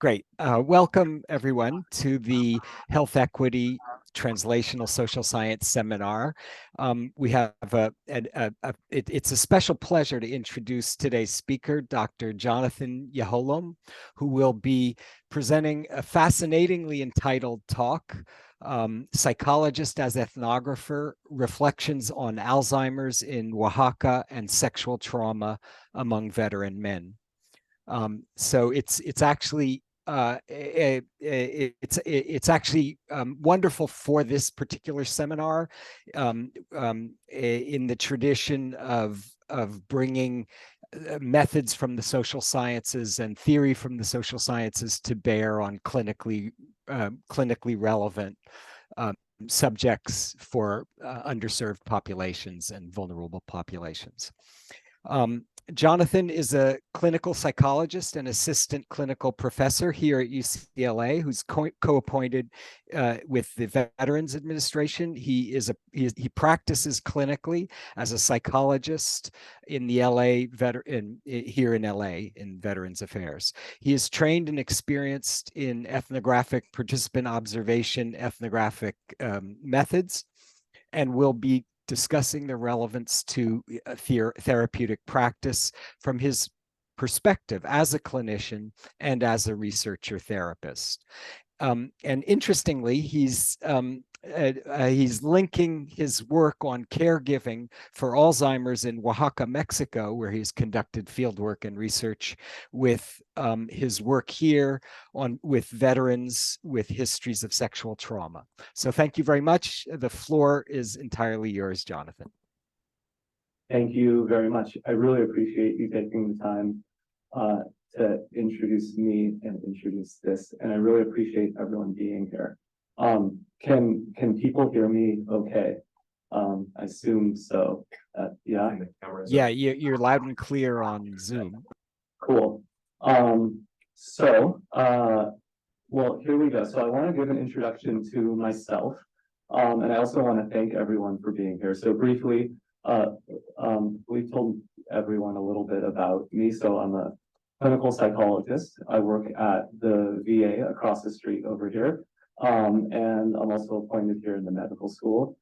Great. Welcome, everyone, to the Health Equity Translational Social Science Seminar. We have it's a special pleasure to introduce today's speaker, Dr. Jonathan Yeholom, who will be presenting a fascinatingly entitled talk, Psychologist as Ethnographer, Reflections on Alzheimer's in Oaxaca and Sexual Trauma Among Veteran Men. So it's actually wonderful for this particular seminar, in the tradition of bringing methods from the social sciences and theory from the social sciences to bear on clinically relevant subjects for underserved populations and vulnerable populations. Jonathan is a clinical psychologist and assistant clinical professor here at UCLA, who's co-appointed with the Veterans Administration. He practices clinically as a psychologist in the here in LA in Veterans Affairs. He is trained and experienced in ethnographic participant observation, ethnographic methods, and will be discussing the relevance to therapeutic practice from his perspective as a clinician and as a researcher therapist. And interestingly, he's linking his work on caregiving for Alzheimer's in Oaxaca, Mexico, where he's conducted fieldwork and research, with his work here with veterans with histories of sexual trauma. So thank you very much. The floor is entirely yours, Jonathan. Thank you very much. I really appreciate you taking the time to introduce me and introduce this, and I really appreciate everyone being here. Can people hear me okay? I assume so. Yeah? Yeah, you're loud and clear on Zoom. Cool. Well, here we go. So I want to give an introduction to myself, and I also want to thank everyone for being here. So briefly, we've told everyone a little bit about me. So I'm a clinical psychologist. I work at the VA across the street over here. And I'm also appointed here in the medical school.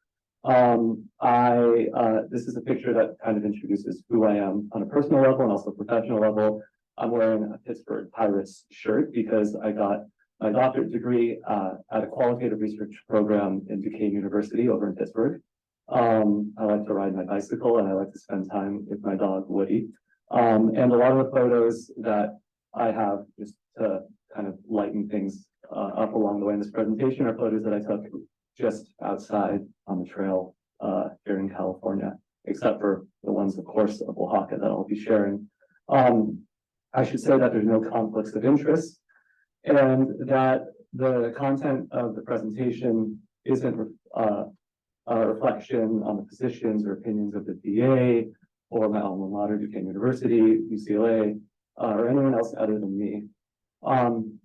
This is a picture that kind of introduces who I am on a personal level and also professional level. I'm wearing a Pittsburgh Pirates shirt because I got my doctorate degree at a qualitative research program in Duquesne University over in Pittsburgh. I like to ride my bicycle and I like to spend time with my dog, Woody. And a lot of the photos that I have, just to kind of lighten things up along the way in this presentation, are photos that I took just outside on the trail here in California, except for the ones, of course, of Oaxaca that I'll be sharing. I should say that there's no conflicts of interest, and that the content of the presentation isn't a reflection on the positions or opinions of the VA or my alma mater, Duquesne University, UCLA, or anyone else other than me.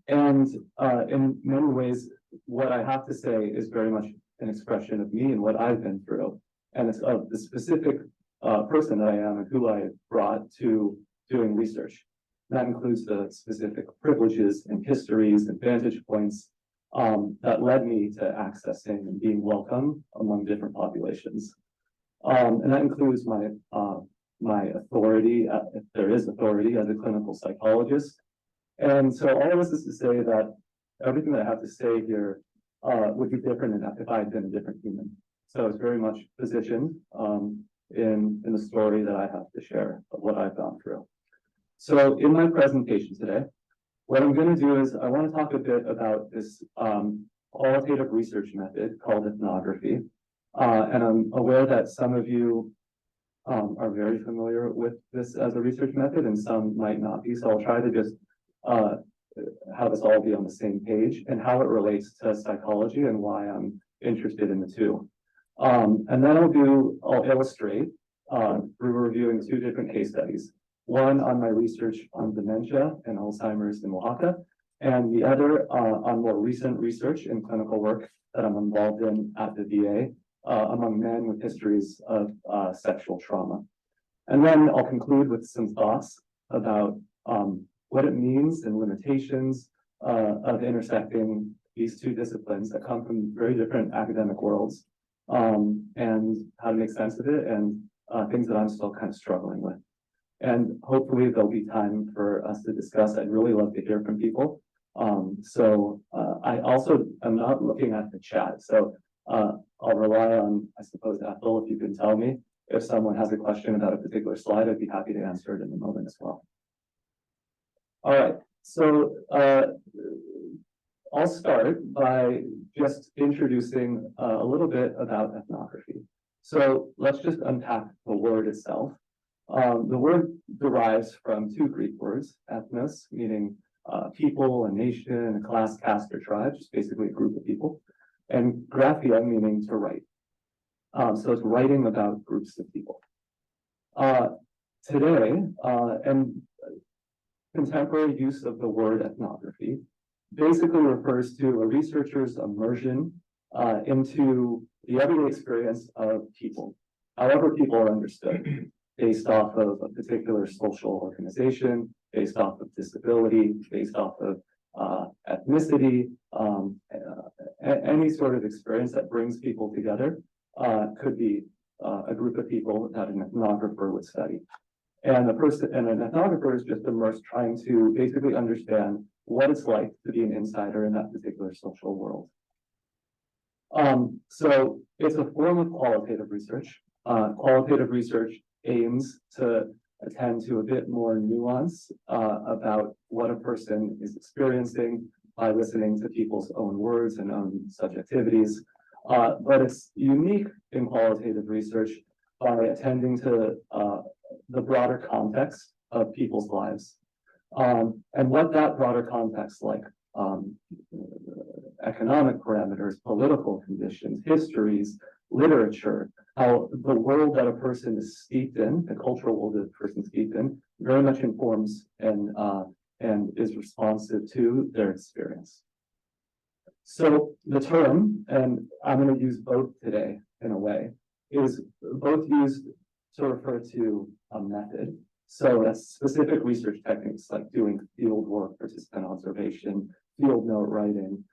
In many ways, what I have to say is very much an expression of me and what I've been through. And it's of the specific person that I am and who I brought to doing research. That includes the specific privileges and histories and vantage points that led me to accessing and being welcome among different populations. And that includes my authority, if there is authority, as a clinical psychologist. And so all of this is to say that everything that I have to say here would be different if I had been a different human. So it's very much positioned in the story that I have to share of what I've gone through. So in my presentation today, what I'm going to do is I want to talk a bit about this qualitative research method called ethnography. And I'm aware that some of you are very familiar with this as a research method and some might not be. So I'll try to just have us all be on the same page and how it relates to psychology and why I'm interested in the two. And then I'll illustrate through reviewing two different case studies. One on my research on dementia and Alzheimer's in Oaxaca, and the other on more recent research and clinical work that I'm involved in at the VA among men with histories of sexual trauma. And then I'll conclude with some thoughts about what it means and limitations of intersecting these two disciplines that come from very different academic worlds, and how to make sense of it, and things that I'm still kind of struggling with. And hopefully there'll be time for us to discuss. I'd really love to hear from people. I also am not looking at the chat, so I'll rely on, I suppose, Ethel, if you can tell me if someone has a question about a particular slide. I'd be happy to answer it in a moment as well. All right, so I'll start by just introducing a little bit about ethnography. So let's just unpack the word itself. The word derives from two Greek words, ethnos, meaning people, a nation, a class, caste, or tribe, just basically a group of people, and graphia, meaning to write. So it's writing about groups of people. Today, and contemporary use of the word ethnography basically refers to a researcher's immersion into the everyday experience of people, however people are understood, based off of a particular social organization, based off of disability, based off of ethnicity, any sort of experience that brings people together could be a group of people that an ethnographer would study. And an ethnographer is just immersed trying to basically understand what it's like to be an insider in that particular social world. So it's a form of qualitative research. Qualitative research aims to attend to a bit more nuance about what a person is experiencing by listening to people's own words and own subjectivities. But it's unique in qualitative research by attending to the broader context of people's lives. And what that broader context, like economic parameters, political conditions, histories, literature, how the world that a person is steeped in, the cultural world that a person is steeped in, very much informs and is responsive to their experience. So the term, and I'm going to use both today in a way, is both used to refer to a method. So that's specific research techniques like doing field work, participant observation, field note writing,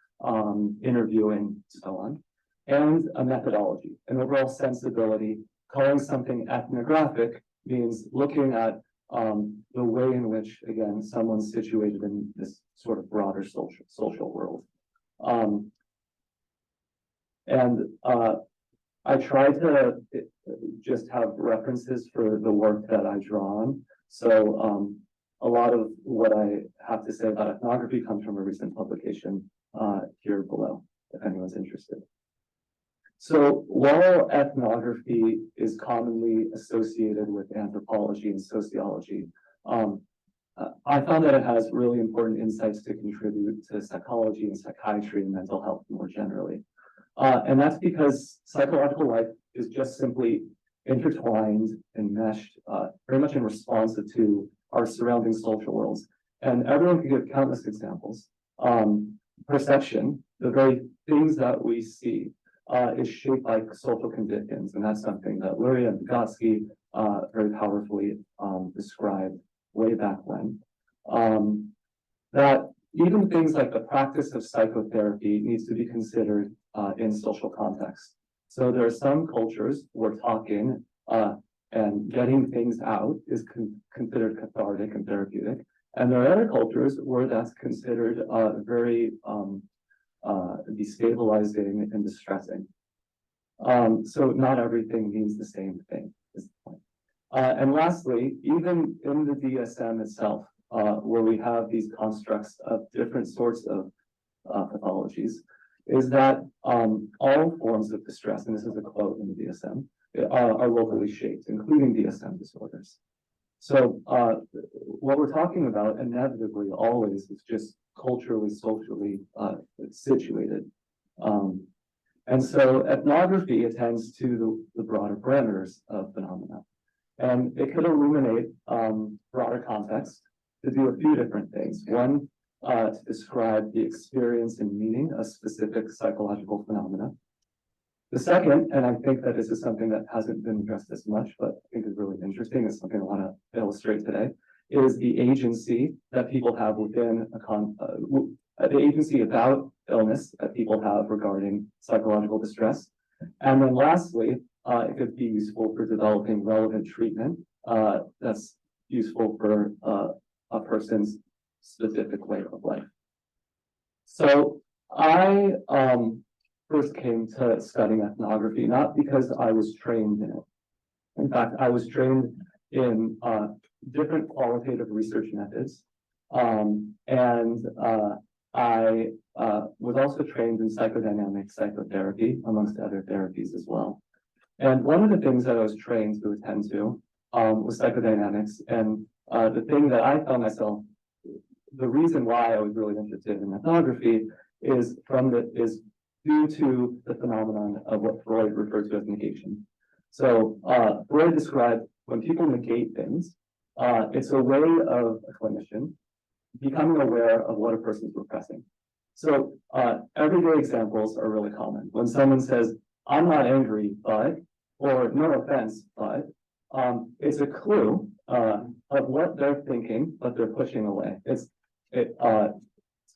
interviewing, so on, and a methodology, an overall sensibility. Calling something ethnographic means looking at the way in which, again, someone's situated in this sort of broader social world. I try to just have references for the work that I draw on. So a lot of what I have to say about ethnography comes from a recent publication here below, if anyone's interested. So while ethnography is commonly associated with anthropology and sociology, I found that it has really important insights to contribute to psychology and psychiatry and mental health more generally. And that's because psychological life is just simply intertwined and meshed, very much in responsive to our surrounding social worlds. And everyone can give countless examples. Perception, the very things that we see, is shaped by social conditions. And that's something that Luria and Vygotsky very powerfully described way back when. That even things like the practice of psychotherapy needs to be considered in social context. So there are some cultures where talking and getting things out is considered cathartic and therapeutic. And there are other cultures where that's considered very destabilizing and distressing. So not everything means the same thing, is the point. And lastly, even in the DSM itself, where we have these constructs of different sorts of pathologies, is that all forms of distress, and this is a quote in the DSM, are locally shaped, including DSM disorders. So what we're talking about inevitably always is just culturally, socially situated. And so ethnography attends to the broader parameters of phenomena. And it could illuminate broader context to do a few different things. One, to describe the experience and meaning of specific psychological phenomena. The second, and I think that this is something that hasn't been addressed as much, but I think is really interesting, is something I want to illustrate today, is the agency that people have within the agency about illness that people have regarding psychological distress. And then lastly, it could be useful for developing relevant treatment that's useful for a person's specific way of life. So I first came to studying ethnography, not because I was trained in it. In fact, I was trained in different qualitative research methods. And I was also trained in psychodynamic psychotherapy, amongst other therapies as well. And one of the things that I was trained to attend to was psychodynamics. And the thing that I found myself, the reason why I was really interested in ethnography is due to the phenomenon of what Freud referred to as negation. So Freud described when people negate things, it's a way of a clinician becoming aware of what a person's repressing. So everyday examples are really common. When someone says, I'm not angry, but, or no offense, but, it's a clue of what they're thinking, but they're pushing away. It's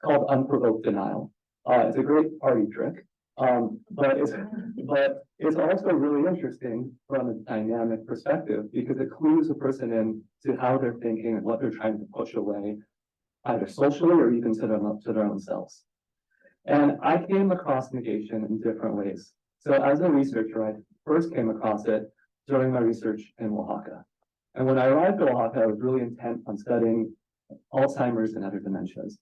called unprovoked denial. It's a great party trick, but it's also really interesting from a dynamic perspective because it clues a person in to how they're thinking and what they're trying to push away, either socially or even to their own selves. And I came across negation in different ways. So as a researcher, I first came across it during my research in Oaxaca. And when I arrived in Oaxaca, I was really intent on studying Alzheimer's and other dementias.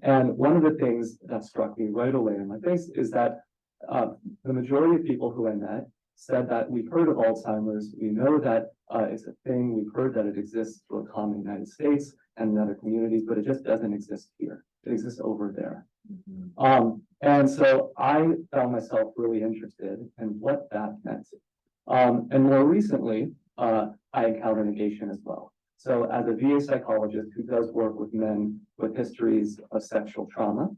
And one of the things that struck me right away in my face is that the majority of people who I met said that we've heard of Alzheimer's, we know that it's a thing, we've heard that it exists through a common United States and in other communities, but it just doesn't exist here. It exists over there. And so I found myself really interested in what that meant. And more recently, I encountered negation as well. So as a VA psychologist who does work with men with histories of sexual trauma,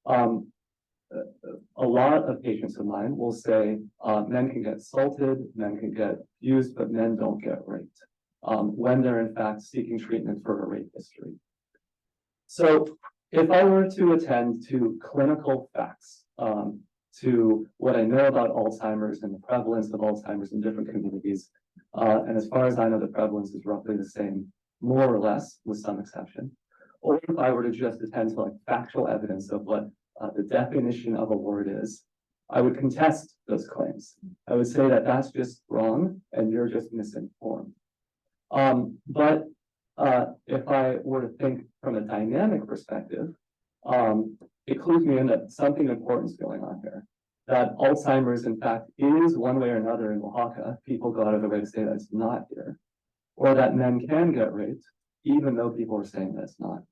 a lot of patients of mine will say men can get assaulted, men can get abused, but men don't get raped when they're in fact seeking treatment for a rape history. So if I were to attend to clinical facts, to what I know about Alzheimer's and the prevalence of Alzheimer's in different communities, and as far as I know, the prevalence is roughly the same, more or less, with some exception. Or if I were to just attend to like factual evidence of what the definition of a word is, I would contest those claims. I would say that that's just wrong and you're just misinformed. But if I were to think from a dynamic perspective, it clues me in that something important is going on here. That Alzheimer's, in fact, is one way or another in Oaxaca. People go out of their way to say that it's not here. Or that men can get raped, even though people are saying that it's not.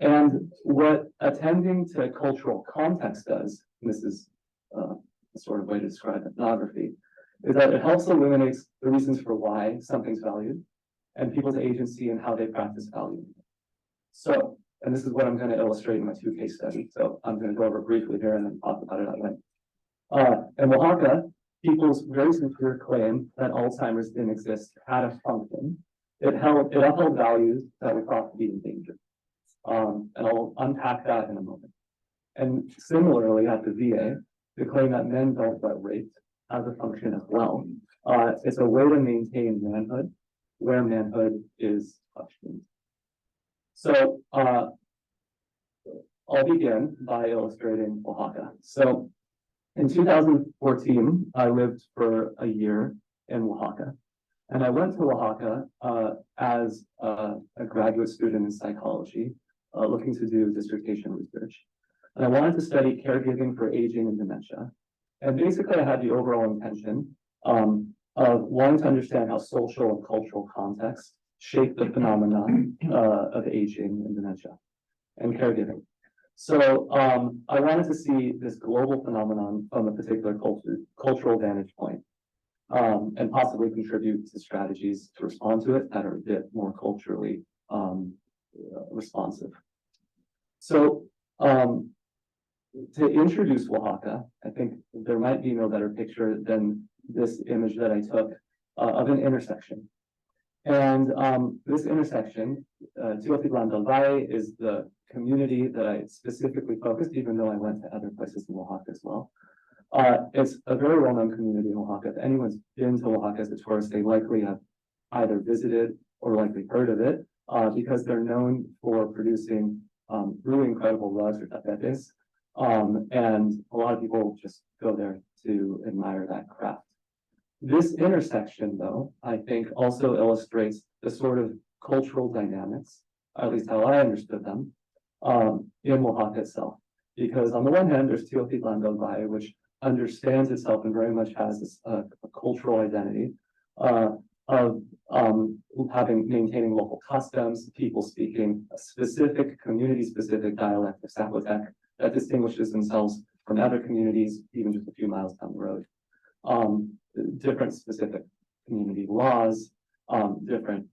And what attending to cultural context does, and this is a sort of way to describe ethnography, is that it helps illuminate the reasons for why something's valued and people's agency and how they practice value. So, and this is what I'm going to illustrate in my 2 case studies. So I'm going to go over briefly here and then talk about it at length. In Oaxaca, people's very sincere claim that Alzheimer's didn't exist had a function. It upheld values that were thought to be endangered. And I'll unpack that in a moment. And similarly, at the VA, the claim that men don't get raped has a function as well. It's a way to maintain manhood where manhood is questioned. So I'll begin by illustrating Oaxaca. So in 2014, I lived for a year in Oaxaca. And I went to Oaxaca as a graduate student in psychology, looking to do dissertation research. And I wanted to study caregiving for aging and dementia. And basically, I had the overall intention of wanting to understand how social and cultural contexts shape the phenomenon of aging and dementia and caregiving. So I wanted to see this global phenomenon from a particular cultural vantage point and possibly contribute to strategies to respond to it that are a bit more culturally responsive. So to introduce Oaxaca, I think there might be no better picture than this image that I took of an intersection. And this intersection, Teotihuacan del Valle, is the community that I specifically focused, even though I went to other places in Oaxaca as well. It's a very well-known community in Oaxaca. If anyone's been to Oaxaca as a tourist, they likely have either visited or likely heard of it, because they're known for producing really incredible rugs or tapetes. And a lot of people just go there to admire that craft. This intersection, though, I think also illustrates the sort of cultural dynamics, at least how I understood them, in Oaxaca itself. Because on the one hand, there's Teotitlán del Valle, which understands itself and very much has this a cultural identity of maintaining local customs, people speaking a specific community-specific dialect of Zapotec that distinguishes themselves from other communities, even just a few miles down the road. Different specific community laws, different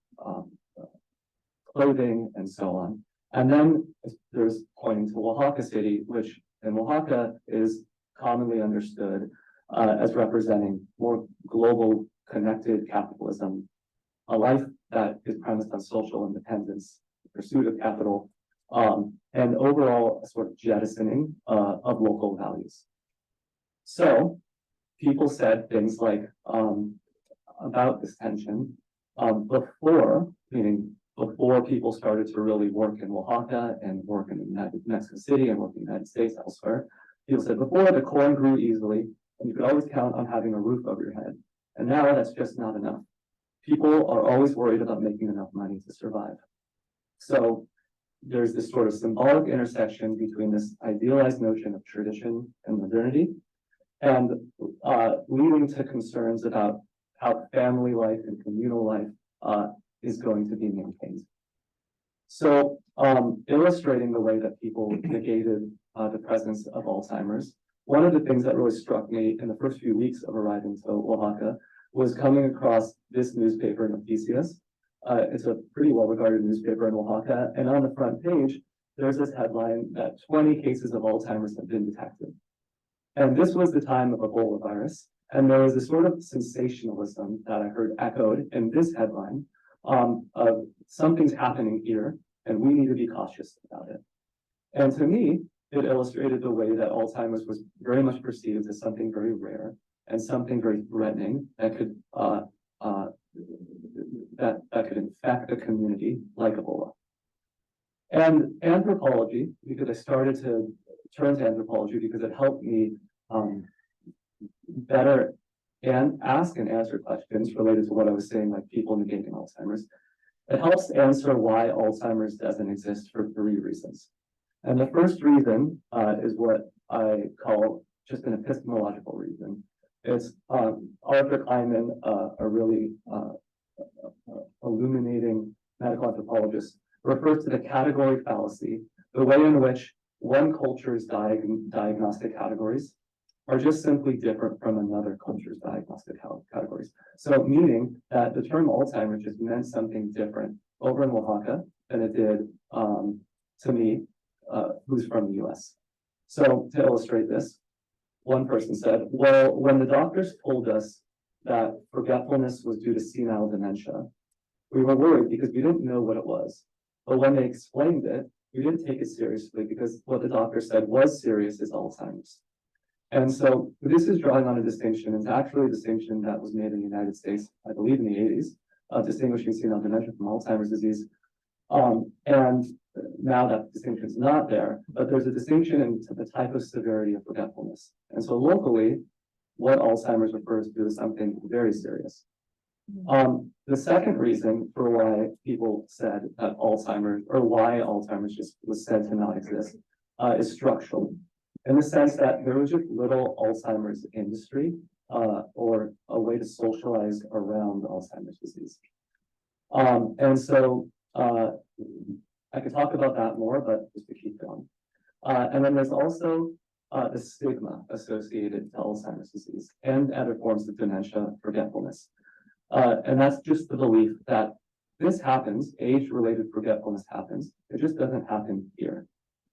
clothing, and so on. And then there's pointing to Oaxaca City, which in Oaxaca is commonly understood as representing more global connected capitalism, a life that is premised on social independence, the pursuit of capital, and overall a sort of jettisoning of local values. So people said things like about this tension before people started to really work in Oaxaca and work in Mexico City and work in the United States elsewhere. People said before the corn grew easily and you could always count on having a roof over your head. And now that's just not enough. People are always worried about making enough money to survive. So there's this sort of symbolic intersection between this idealized notion of tradition and modernity, and leading to concerns about how family life and communal life is going to be maintained. So illustrating the way that people negated the presence of Alzheimer's, one of the things that really struck me in the first few weeks of arriving to Oaxaca was coming across this newspaper, Noticias. It's a pretty well-regarded newspaper in Oaxaca, and on the front page, there's this headline that 20 cases of Alzheimer's have been detected. And this was the time of Ebola virus, and there was a sort of sensationalism that I heard echoed in this headline of something's happening here, and we need to be cautious about it. And to me, it illustrated the way that Alzheimer's was very much perceived as something very rare and something very threatening that could that could infect a community like Ebola. And anthropology, because I started to turn to anthropology because it helped me better and ask and answer questions related to what I was saying, like people negating Alzheimer's. It helps answer why Alzheimer's doesn't exist for 3 reasons. And the first reason is what I call just an epistemological reason. It's Arthur Kleinman, a really illuminating medical anthropologist, refers to the category fallacy, the way in which one culture's diagnostic categories are just simply different from another culture's diagnostic categories. So meaning that the term Alzheimer's just meant something different over in Oaxaca than it did to me, who's from the US. So to illustrate this, one person said, well, when the doctors told us that forgetfulness was due to senile dementia, we were worried because we didn't know what it was. But when they explained it, we didn't take it seriously because what the doctor said was serious is Alzheimer's. And so this is drawing on a distinction. It's actually a distinction that was made in the United States, I believe in the 80s, distinguishing senile dementia from Alzheimer's disease. And now that distinction is not there, but there's a distinction in the type of severity of forgetfulness. And so locally, what Alzheimer's refers to is something very serious. The second reason for why people said that Alzheimer's, or why Alzheimer's just was said to not exist, is structural. In the sense that there was just little Alzheimer's industry or a way to socialize around Alzheimer's disease. And so I could talk about that more, but just to keep going. And then there's also the stigma associated to Alzheimer's disease and other forms of dementia, forgetfulness. And that's just the belief that this happens, age-related forgetfulness happens, it just doesn't happen here.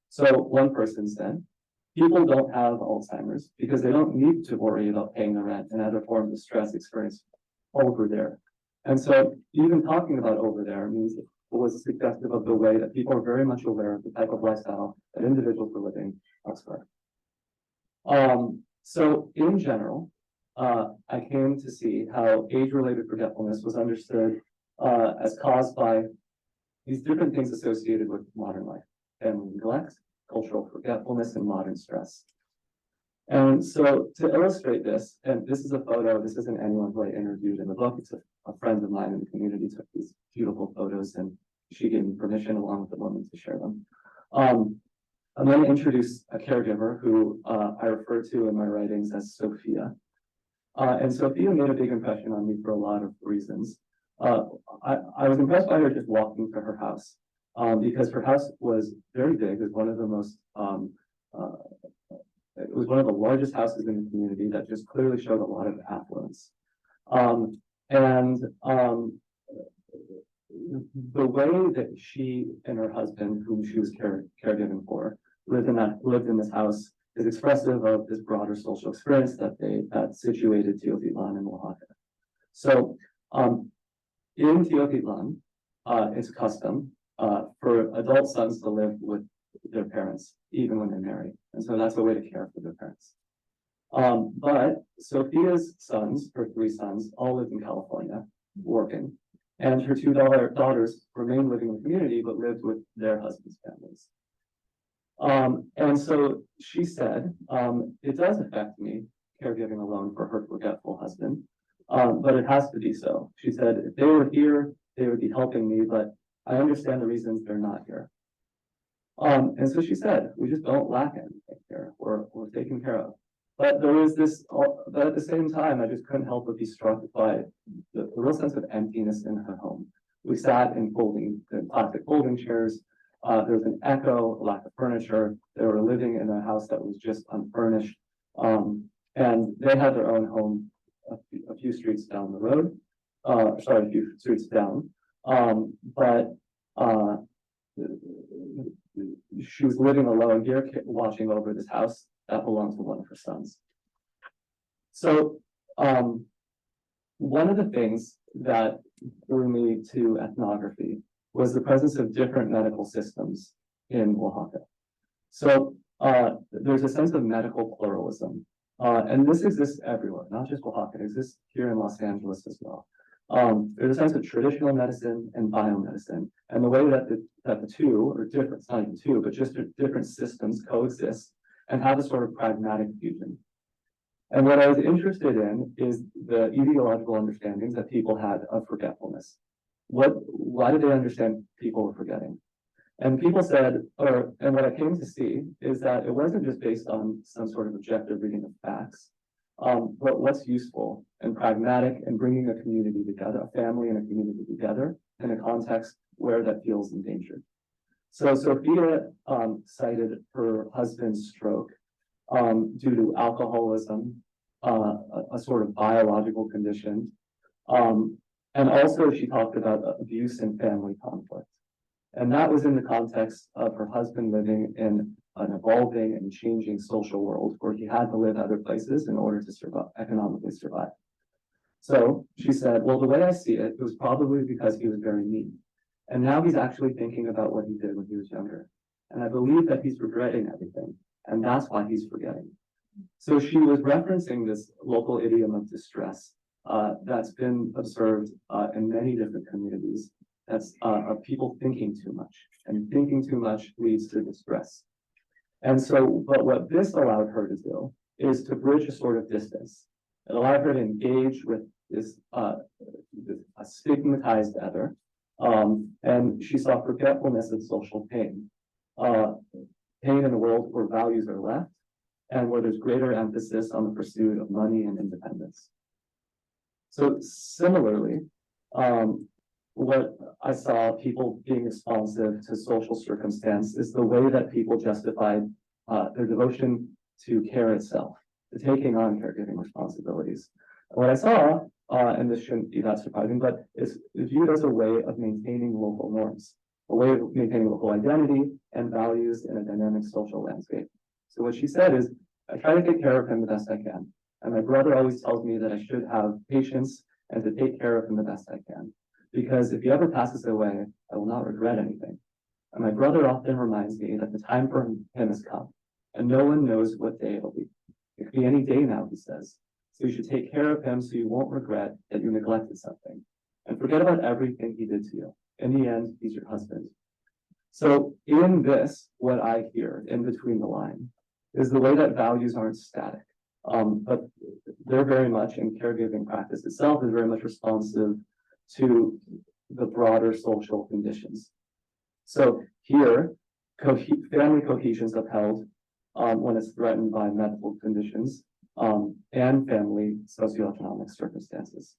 So one person said, people don't have Alzheimer's because they don't need to worry about paying the rent and other forms of stress experienced over there. And so even talking about over there means was suggestive of the way that people are very much aware of the type of lifestyle that individuals were living elsewhere. So in general, I came to see how age-related forgetfulness was understood as caused by these different things associated with modern life: family neglect, cultural forgetfulness, and modern stress. And so to illustrate this, and this is a photo, this isn't anyone who I interviewed in the book, it's a friend of mine in the community took these beautiful photos, and she gave me permission along with the woman to share them. I'm going to introduce a caregiver who I refer to in my writings as Sophia. And Sophia made a big impression on me for a lot of reasons. I was impressed by her just walking to her house because her house was very big. It was one of the most, it was one of the largest houses in the community that just clearly showed a lot of affluence. The way that she and her husband, whom she was caregiving for, lived in this house is expressive of this broader social experience that situated Teotihuacan in Oaxaca. So in Teotihuacan, it's custom for adult sons to live with their parents, even when they're married. And so that's a way to care for their parents. But Sophia's sons, her three sons, all lived in California, working. And her two daughters remained living in the community, but lived with their husbands' families. And so she said, it does affect me, caregiving alone for her forgetful husband, but it has to be so. She said, if they were here, they would be helping me, but I understand the reasons they're not here. And so she said, we just don't lack anything here. We're taken care of. But there was this, but at the same time, I just couldn't help but be struck by the real sense of emptiness in her home. We sat in plastic folding chairs. There was an echo, a lack of furniture. They were living in a house that was just unfurnished. And they had their own home a few streets down the road. Sorry, a few streets down. But she was living alone here, watching over this house that belonged to one of her sons. So one of the things that drew me to ethnography was the presence of different medical systems in Oaxaca. So there's a sense of medical pluralism. And this exists everywhere, not just Oaxaca, it exists here in Los Angeles as well. There's a sense of traditional medicine and biomedicine, and the way that the two are different, it's not even two, but just different systems coexist and have a sort of pragmatic fusion. And what I was interested in is the etiological understandings that people had of forgetfulness. Why did they understand people were forgetting? And people said, and what I came to see is that it wasn't just based on some sort of objective reading of facts, but what's useful and pragmatic and bringing a community together, a family and a community together in a context where that feels endangered. So Sophia cited her husband's stroke due to alcoholism, a sort of biological condition. And also she talked about abuse and family conflict. And that was in the context of her husband living in an evolving and changing social world where he had to live other places in order to survive, economically survive. So she said, well, the way I see it, it was probably because he was very mean. And now he's actually thinking about what he did when he was younger. And I believe that he's regretting everything. And that's why he's forgetting. So she was referencing this local idiom of distress that's been observed in many different communities. That's of people thinking too much. And thinking too much leads to distress. And so, but what this allowed her to do is to bridge a sort of distance. It allowed her to engage with this a stigmatized other. And she saw forgetfulness as social pain. Pain in a world where values are left and where there's greater emphasis on the pursuit of money and independence. So similarly, what I saw people being responsive to social circumstance is the way that people justified their devotion to care itself, to taking on caregiving responsibilities. And what I saw, and this shouldn't be that surprising, but it's viewed as a way of maintaining local norms, a way of maintaining local identity and values in a dynamic social landscape. So what she said is, I try to take care of him the best I can. And my brother always tells me that I should have patience and to take care of him the best I can. because if he ever passes away, I will not regret anything. And my brother often reminds me that the time for him has come, and no one knows what day it'll be. It could be any day now, he says. So you should take care of him so you won't regret that you neglected something. And forget about everything he did to you. In the end, he's your husband. So in this, what I hear in between the line is the way that values aren't static, but they're very much, in caregiving practice itself, is very much responsive to the broader social conditions. So here, family cohesion is upheld when it's threatened by medical conditions and family socioeconomic circumstances.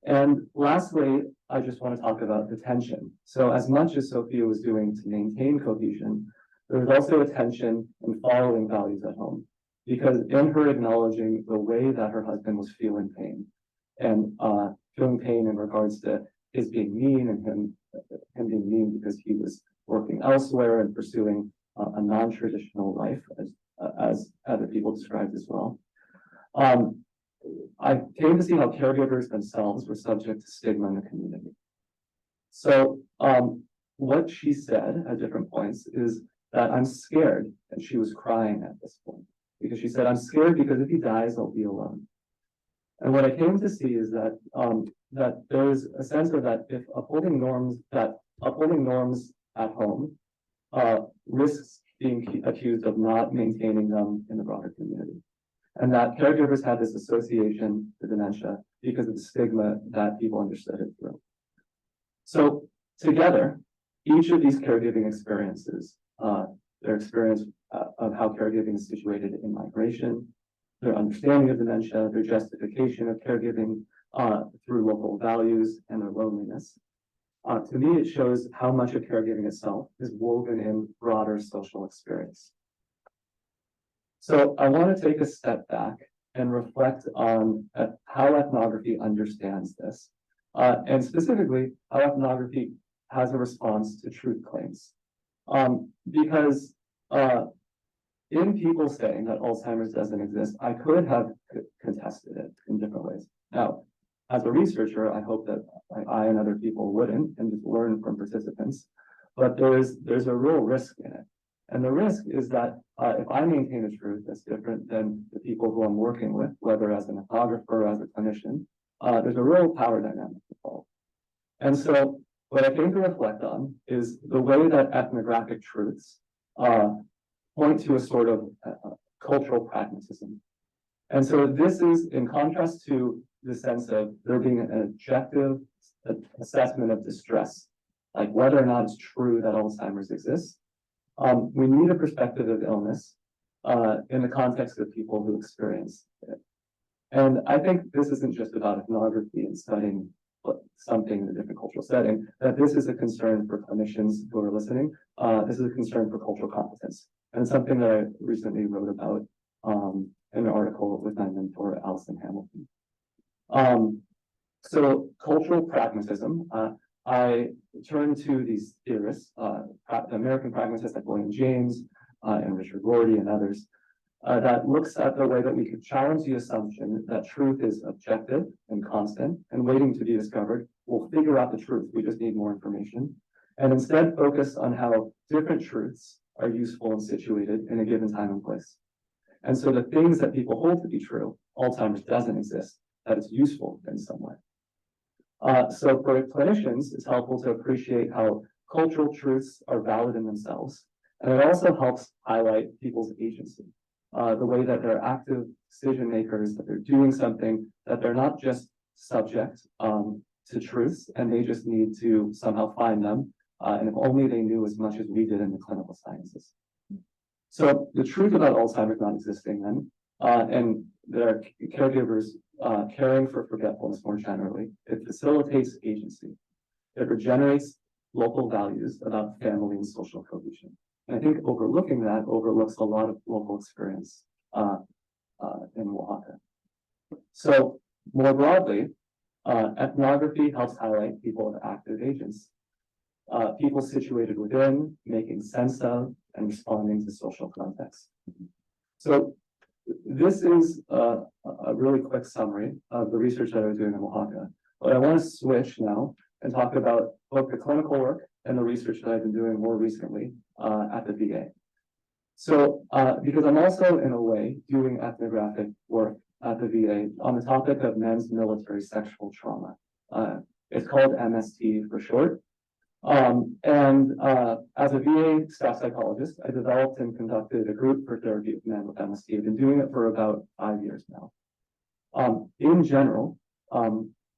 And lastly, I just want to talk about the tension. So as much as Sophia was doing to maintain cohesion, there was also a tension in following values at home, because in her acknowledging the way that her husband was feeling pain, and feeling pain in regards to his being mean and him being mean because he was working elsewhere and pursuing a non-traditional life, as other people described as well. I came to see how caregivers themselves were subject to stigma in the community. So what she said at different points is that I'm scared, and she was crying at this point, because she said, I'm scared because if he dies, I'll be alone. And what I came to see is that that there is a sense of that if upholding norms at home risks being accused of not maintaining them in the broader community. And that caregivers had this association with dementia because of the stigma that people understood it through. So together, each of these caregiving experiences, their experience of how caregiving is situated in migration, their understanding of dementia, their justification of caregiving through local values, and their loneliness. To me, it shows how much of caregiving itself is woven in broader social experience. So I want to take a step back and reflect on how ethnography understands this, and specifically how ethnography has a response to truth claims. Because in people saying that Alzheimer's doesn't exist, I could have contested it in different ways. Now, as a researcher, I hope that I and other people wouldn't and just learn from participants, but there's a real risk in it. And the risk is that if I maintain a truth that's different than the people who I'm working with, whether as an ethnographer or as a clinician, there's a real power dynamic involved. And so what I came to reflect on is the way that ethnographic truths point to a sort of cultural pragmatism. And so this is in contrast to the sense of there being an objective assessment of distress, like whether or not it's true that Alzheimer's exists. We need a perspective of illness in the context of people who experience it. And I think this isn't just about ethnography and studying something in a different cultural setting, that this is a concern for clinicians who are listening. This is a concern for cultural competence. And it's something that I recently wrote about in an article with my mentor, Alison Hamilton. So cultural pragmatism, I turn to these theorists, American pragmatists like William James and Richard Rorty and others, that looks at the way that we could challenge the assumption that truth is objective and constant and waiting to be discovered. We'll figure out the truth, we just need more information. And instead focus on how different truths are useful and situated in a given time and place. And so the things that people hold to be true, Alzheimer's doesn't exist, that it's useful in some way. So for clinicians, it's helpful to appreciate how cultural truths are valid in themselves. And it also helps highlight people's agency, the way that they're active decision makers, that they're doing something, that they're not just subject to truths, and they just need to somehow find them. And if only they knew as much as we did in the clinical sciences. So the truth about Alzheimer's not existing then, and there are caregivers caring for forgetfulness more generally, it facilitates agency. It regenerates local values about family and social cohesion. And I think overlooking that overlooks a lot of local experience in Oaxaca. So more broadly, ethnography helps highlight people as active agents. People situated within, making sense of, and responding to social context. So this is a really quick summary of the research that I was doing in Oaxaca. But I want to switch now and talk about both the clinical work and the research that I've been doing more recently at the VA. So, because I'm also, in a way, doing ethnographic work at the VA on the topic of men's military sexual trauma. It's called MST for short. As a VA staff psychologist, I developed and conducted a group for therapy of men with MST. I've been doing it for about 5 years now. In general,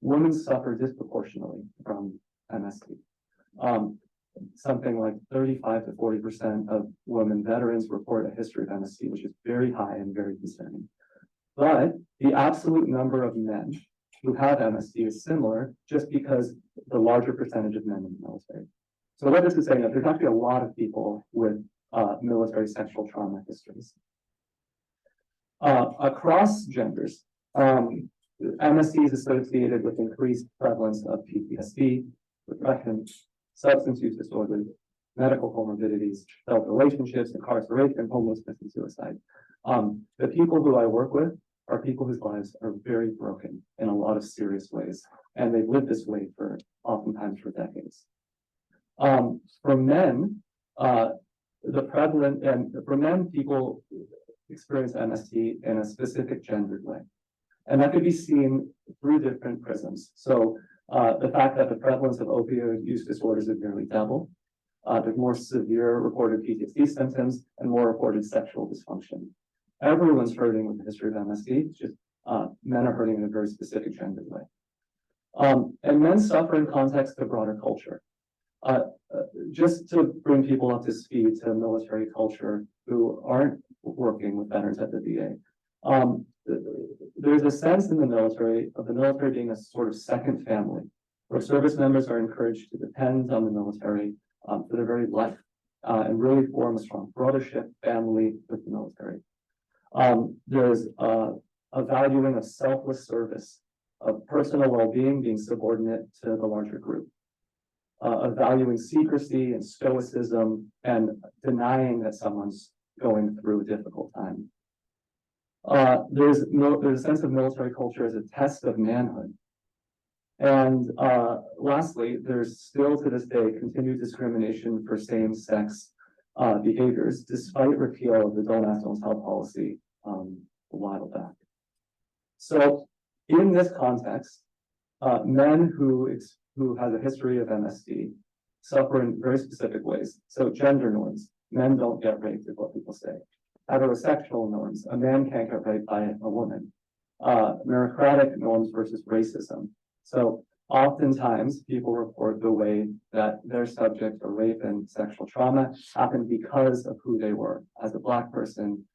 women suffer disproportionately from MST. Something like 35 to 40% of women veterans report a history of MST, which is very high and very concerning. But the absolute number of men who have MST is similar just because the larger percentage of men in the military. So what this is saying is there's actually a lot of people with military sexual trauma histories. Across genders, MST is associated with increased prevalence of PTSD, depression, substance use disorders, medical comorbidities, failed relationships, incarceration, homelessness, and suicide. The people who I work with are people whose lives are very broken in a lot of serious ways, and they've lived this way for oftentimes for decades. For men, people experience MST in a specific gendered way, and that could be seen through different prisms. So the fact that the prevalence of opioid use disorders is nearly double. There's more severe reported PTSD symptoms and more reported sexual dysfunction. Everyone's hurting with the history of MST, just men are hurting in a very specific gendered way. And men suffer in context of broader culture. Just to bring people up to speed to military culture who aren't working with veterans at the VA, there's a sense in the military of the military being a sort of second family, where service members are encouraged to depend on the military for their very life and really form a strong brothership, family with the military. There's a valuing of selfless service, of personal well-being being subordinate to the larger group, of valuing secrecy and stoicism and denying that someone's going through a difficult time. There's a sense of military culture as a test of manhood. And lastly, there's still to this day continued discrimination for same-sex behaviors, despite repeal of the Don't Ask, Don't Tell policy a while back. So in this context, men who have a history of MST suffer in very specific ways. So gender norms, men don't get raped is what people say. Heterosexual norms, a man can't get raped by a woman. Meritocratic norms versus racism. So oftentimes people report the way that their subject to rape and sexual trauma happened because of who they were as a Black person,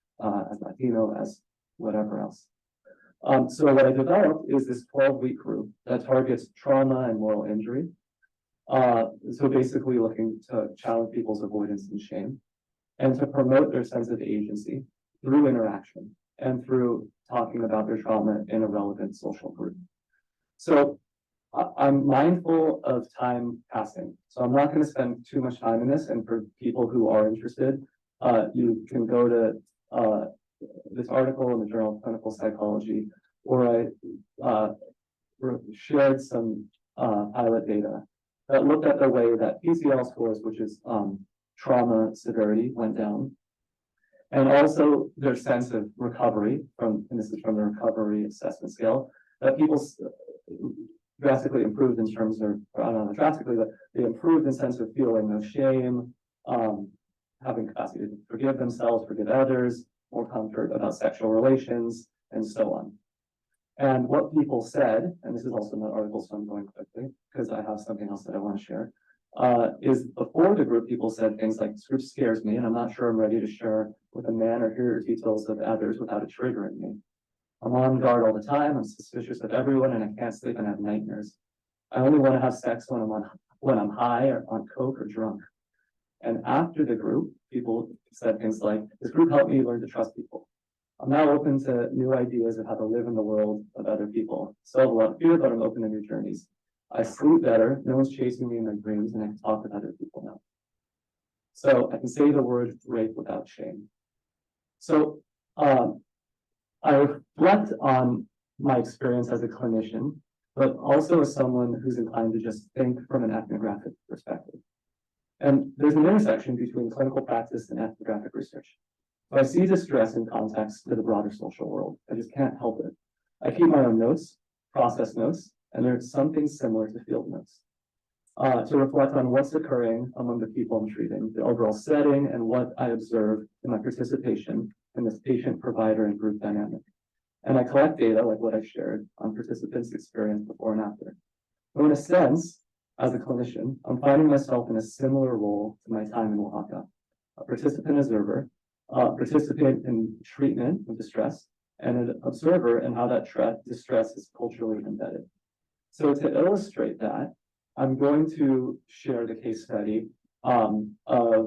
as Latino, as whatever else. So what I developed is this 12-week group that targets trauma and moral injury. So basically looking to challenge people's avoidance and shame and to promote their sense of agency through interaction and through talking about their trauma in a relevant social group. So I'm mindful of time passing, so I'm not going to spend too much time in this. And for people who are interested, you can go to this article in the Journal of Clinical Psychology, where I shared some pilot data that looked at the way that PCL scores, which is trauma severity, went down, and also their sense of recovery and this is from the recovery assessment scale, that people drastically improved in terms of, I don't know drastically, but they improved in sense of feeling no shame, having capacity to forgive themselves, forgive others, more comfort about sexual relations, and so on. And what people said, and this is also in the article, so I'm going quickly because I have something else that I want to share, is before the group, people said things like, this group scares me, and I'm not sure I'm ready to share with a man or hear details of others without it triggering me. I'm on guard all the time, I'm suspicious of everyone, and I can't sleep and have nightmares. I only want to have sex when I'm high or on coke or drunk. And after the group, people said things like, this group helped me learn to trust people. I'm now open to new ideas of how to live in the world of other people. So I have a lot of fear, but I'm open to new journeys. I sleep better, no one's chasing me in my dreams, and I can talk with other people now. So I can say the word rape without shame. So I reflect on my experience as a clinician but also as someone who's inclined to just think from an ethnographic perspective. And there's an intersection between clinical practice and ethnographic research. So I see distress in context to the broader social world. I just can't help it. I keep my own notes, process notes, and there's something similar to field notes to reflect on what's occurring among the people I'm treating, the overall setting, and what I observe in my participation in this patient, provider, and group dynamic. And I collect data like what I shared on participants' experience before and after. So in a sense, as a clinician, I'm finding myself in a similar role to my time in Oaxaca, a participant observer, participant in treatment of distress, and an observer in how that distress is culturally embedded. So to illustrate that, I'm going to share the case study of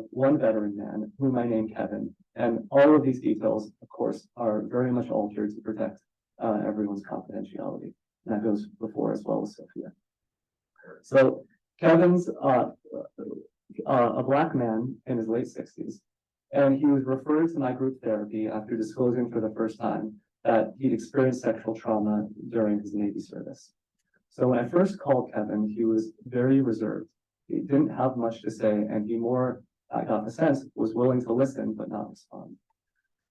one veteran man whom I named Geffen. And all of these details, of course, are very much altered to protect everyone's confidentiality. And that goes before as well as Sophia. So Geffen's a Black man in his late 60s, and he was referred to my group therapy after disclosing for the first time that he'd experienced sexual trauma during his Navy service. So when I first called Geffen, he was very reserved. He didn't have much to say, and he more, I got the sense, was willing to listen but not respond.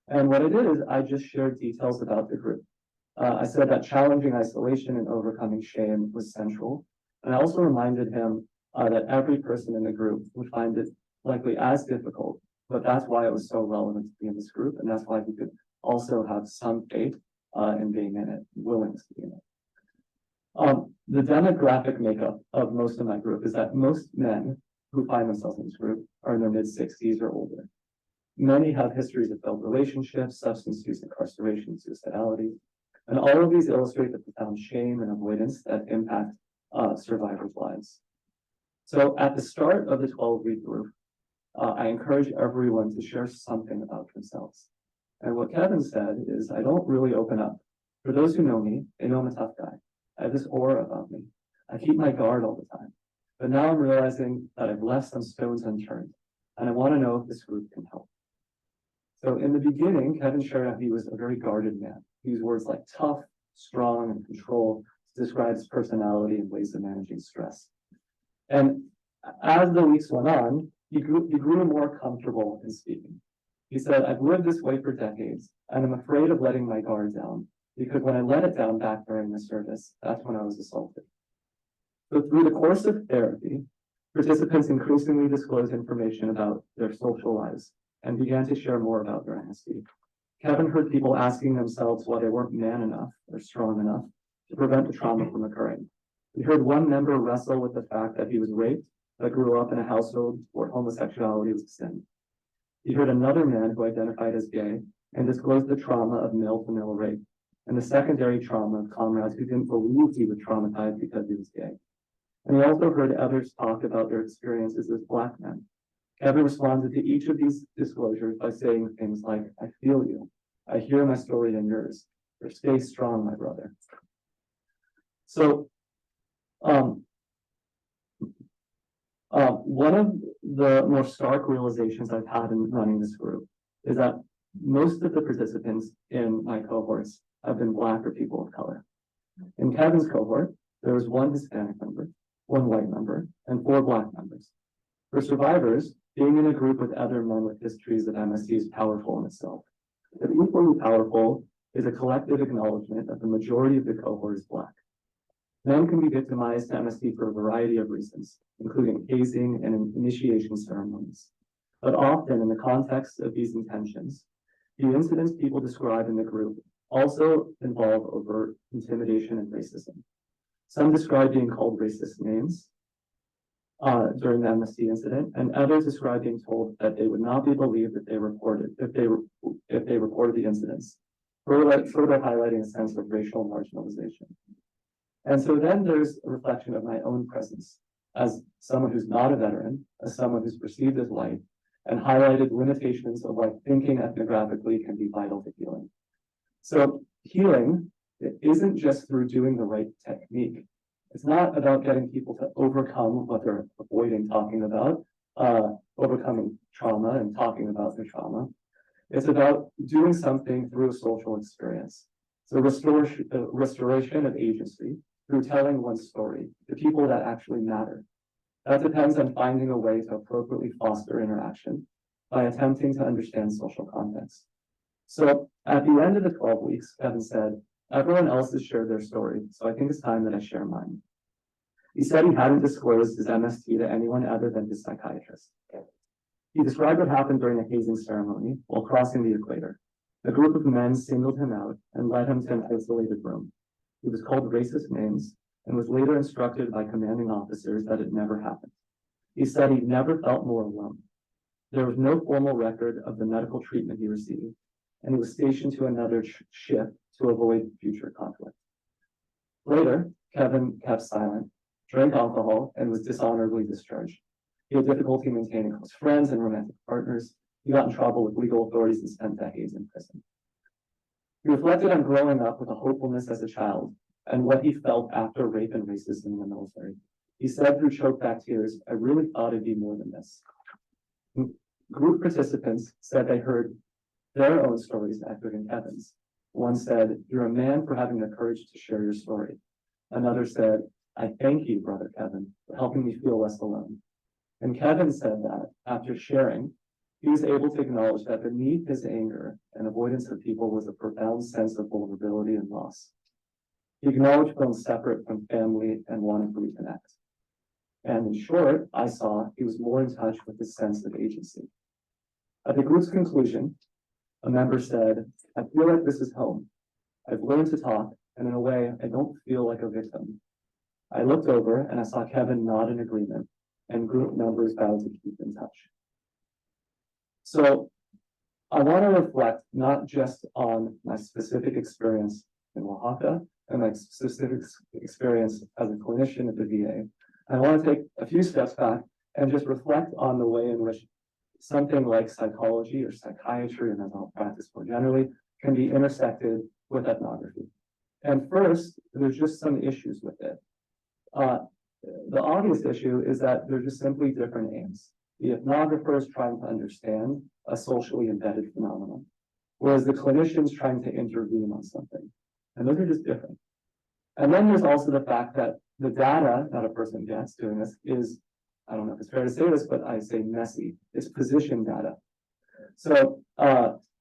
And what I did is I just shared details about the group. I said that challenging isolation and overcoming shame was central. And I also reminded him that every person in the group would find it likely as difficult, but that's why it was so relevant to be in this group, and that's why he could also have some faith in being in it, willing to be in it. The demographic makeup of most of my group is that most men who find themselves in this group are in their mid-60s or older. Many have histories of failed relationships, substance use, incarceration, suicidality, and all of these illustrate the profound shame and avoidance that impact survivors' lives. So at the start of the 12-week group, I encourage everyone to share something about themselves. And what Geffen said is, I don't really open up. For those who know me, they know I'm a tough guy. I have this aura about me. I keep my guard all the time. But now I'm realizing that I've left some stones unturned, and I want to know if this group can help. So in the beginning, Geffen shared how he was a very guarded man. He used words like tough, strong, and control to describe his personality and ways of managing stress. And as the weeks went on, he grew more comfortable in speaking. He said, I've lived this way for decades, and I'm afraid of letting my guard down, because when I let it down back during the service, that's when I was assaulted. So through the course of therapy, participants increasingly disclosed information about their social lives and began to share more about their honesty. Geffen heard people asking themselves why they weren't man enough or strong enough to prevent the trauma from occurring. He heard one member wrestle with the fact that he was raped, but grew up in a household where homosexuality was a sin. He heard another man who identified as gay and disclosed the trauma of male-to-male rape and the secondary trauma of comrades who didn't believe he was traumatized because he was gay. And he also heard others talk about their experiences as Black men. Geffen responded to each of these disclosures by saying things like, I feel you, I hear my story and yours, or stay strong, my brother. So one of the more stark realizations I've had in running this group is that most of the participants in my cohorts have been Black or people of color. In Geffen's cohort, there was one Hispanic member, one white member, and 4 Black members. For survivors, being in a group with other men with histories of MST is powerful in itself. But equally powerful is a collective acknowledgement that the majority of the cohort is Black. Men can be victimized to MST for a variety of reasons, including hazing and initiation ceremonies. But often, in the context of these intentions, the incidents people describe in the group also involve overt intimidation and racism. Some describe being called racist names during the MST incident, and others describe being told that they would not be believed if they reported the incidents, further highlighting a sense of racial marginalization. And so then there's a reflection of my own presence as someone who's not a veteran, as someone who's perceived as white, and highlighted limitations of why thinking ethnographically can be vital to healing. So healing, it isn't just through doing the right technique. It's not about getting people to overcome what they're avoiding talking about, overcoming trauma and talking about their trauma. It's about doing something through a social experience. So restoration of agency, through telling one's story to people that actually matter. That depends on finding a way to appropriately foster interaction by attempting to understand social context. So at the end of the 12 weeks, Geffen said, everyone else has shared their story, so I think it's time that I share mine. He said he hadn't disclosed his MST to anyone other than his psychiatrist. He described what happened during a hazing ceremony while crossing the equator. A group of men singled him out and led him to an isolated room. He was called racist names and was later instructed by commanding officers that it never happened. He said he never felt more alone. There was no formal record of the medical treatment he received, and he was stationed to another ship to avoid future conflict. Later, Geffen kept silent, drank alcohol, and was dishonorably discharged. He had difficulty maintaining close friends and romantic partners. He got in trouble with legal authorities and spent decades in prison. He reflected on growing up with a hopefulness as a child and what he felt after rape and racism in the military. He said through choked-back tears, I really thought it'd be more than this. Group participants said they heard their own stories echoed in Geffen's. One said, you're a man for having the courage to share your story. Another said, I thank you, Brother Geffen, for helping me feel less alone. And Geffen said that after sharing, he was able to acknowledge that beneath his anger and avoidance of people was a profound sense of vulnerability and loss. He acknowledged feeling separate from family and wanting to reconnect. And in short, I saw he was more in touch with his sense of agency. At the group's conclusion, a member said, I feel like this is home. I've learned to talk, and in a way, I don't feel like a victim. I looked over and I saw Geffen nod in agreement, and group members vowed to keep in touch. So I want to reflect not just on my specific experience in Oaxaca and my specific experience as a clinician at the VA. I want to take a few steps back and just reflect on the way in which something like psychology or psychiatry and mental health practice more generally can be intersected with ethnography. And first, there's just some issues with it. The obvious issue is that they're just simply different aims. The ethnographer is trying to understand a socially embedded phenomenon, whereas the clinician's trying to intervene on something. And those are just different. And then there's also the fact that the data that a person gets doing this is, I don't know if it's fair to say this, but I say messy. It's position data. So